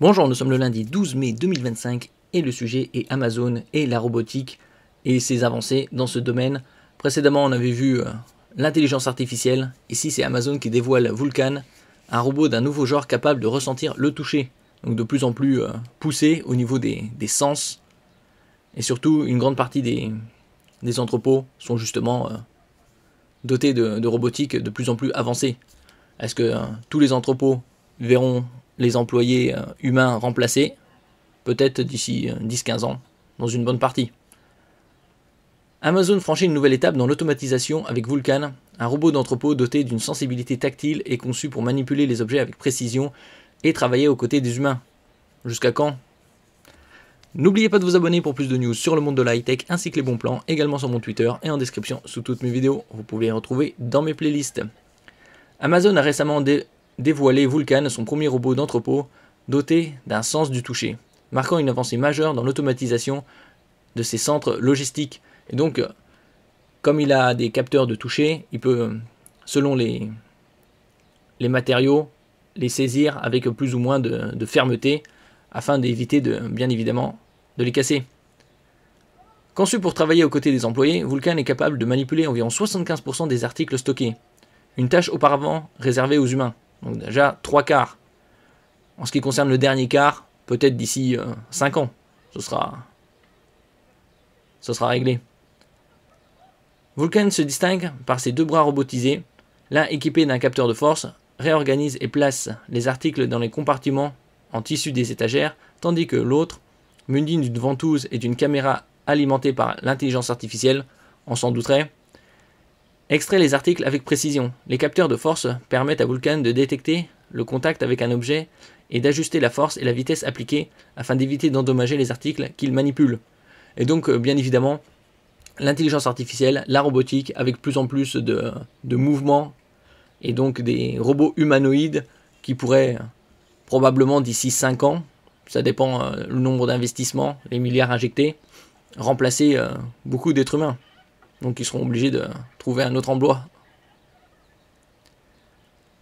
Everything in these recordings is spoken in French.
Bonjour, nous sommes le lundi 12 mai 2025 et le sujet est Amazon et la robotique et ses avancées dans ce domaine. Précédemment, on avait vu l'intelligence artificielle. Ici, c'est Amazon qui dévoile Vulcan, un robot d'un nouveau genre capable de ressentir le toucher. Donc de plus en plus poussé au niveau des sens. Et surtout, une grande partie des entrepôts sont justement dotés de robotique de plus en plus avancée. Est-ce que tous les entrepôts verront les employés humains remplacés? Peut-être d'ici 10-15 ans, dans une bonne partie. Amazon franchit une nouvelle étape dans l'automatisation avec Vulcan, un robot d'entrepôt doté d'une sensibilité tactile et conçu pour manipuler les objets avec précision et travailler aux côtés des humains. Jusqu'à quand? N'oubliez pas de vous abonner pour plus de news sur le monde de la high-tech ainsi que les bons plans, également sur mon Twitter et en description sous toutes mes vidéos. Vous pouvez les retrouver dans mes playlists. Amazon a récemment dévoilé Vulcan, son premier robot d'entrepôt doté d'un sens du toucher, marquant une avancée majeure dans l'automatisation de ses centres logistiques. Et donc, comme il a des capteurs de toucher, il peut, selon les matériaux, les saisir avec plus ou moins de fermeté, afin d'éviter, bien évidemment, de les casser. Conçu pour travailler aux côtés des employés, Vulcan est capable de manipuler environ 75% des articles stockés, une tâche auparavant réservée aux humains. Donc déjà 3/4. En ce qui concerne le dernier quart, peut-être d'ici 5 ans, ce sera réglé. Vulcan se distingue par ses deux bras robotisés, l'un équipé d'un capteur de force, réorganise et place les articles dans les compartiments en tissu des étagères, tandis que l'autre, muni d'une ventouse et d'une caméra alimentée par l'intelligence artificielle, on s'en douterait, extrait les articles avec précision. Les capteurs de force permettent à Vulcan de détecter le contact avec un objet et d'ajuster la force et la vitesse appliquée afin d'éviter d'endommager les articles qu'il manipule. Et donc, bien évidemment, l'intelligence artificielle, la robotique, avec plus en plus de mouvements et donc des robots humanoïdes qui pourraient probablement d'ici 5 ans, ça dépend le nombre d'investissements, les milliards injectés, remplacer beaucoup d'êtres humains. Donc ils seront obligés de trouver un autre emploi.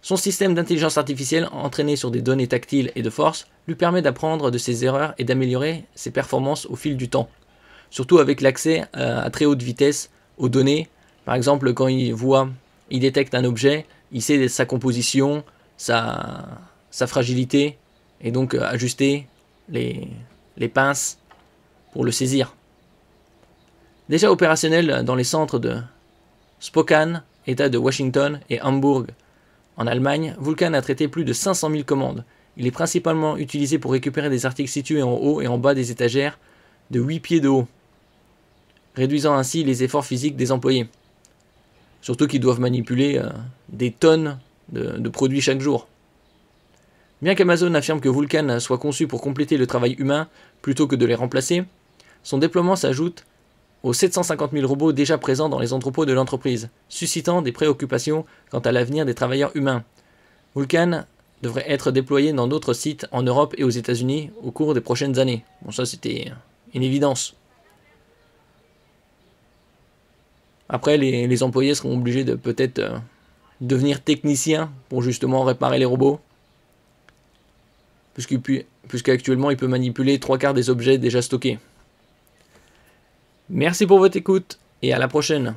Son système d'intelligence artificielle, entraîné sur des données tactiles et de force, lui permet d'apprendre de ses erreurs et d'améliorer ses performances au fil du temps. Surtout avec l'accès à très haute vitesse aux données. Par exemple, quand il détecte un objet, il sait sa composition, sa fragilité, et donc ajuster les pinces pour le saisir. Déjà opérationnel dans les centres de Spokane, État de Washington, et Hambourg, en Allemagne, Vulcan a traité plus de 500 000 commandes. Il est principalement utilisé pour récupérer des articles situés en haut et en bas des étagères de 8 pieds de haut, réduisant ainsi les efforts physiques des employés. Surtout qu'ils doivent manipuler des tonnes de produits chaque jour. Bien qu'Amazon affirme que Vulcan soit conçu pour compléter le travail humain plutôt que de les remplacer, son déploiement s'ajoute aux 750 000 robots déjà présents dans les entrepôts de l'entreprise, suscitant des préoccupations quant à l'avenir des travailleurs humains. Vulcan devrait être déployé dans d'autres sites en Europe et aux États-Unis au cours des prochaines années. Bon, ça c'était une évidence. Après, les employés seront obligés de peut-être devenir techniciens pour justement réparer les robots. Puisqu'actuellement, il peut manipuler 3/4 des objets déjà stockés. Merci pour votre écoute et à la prochaine.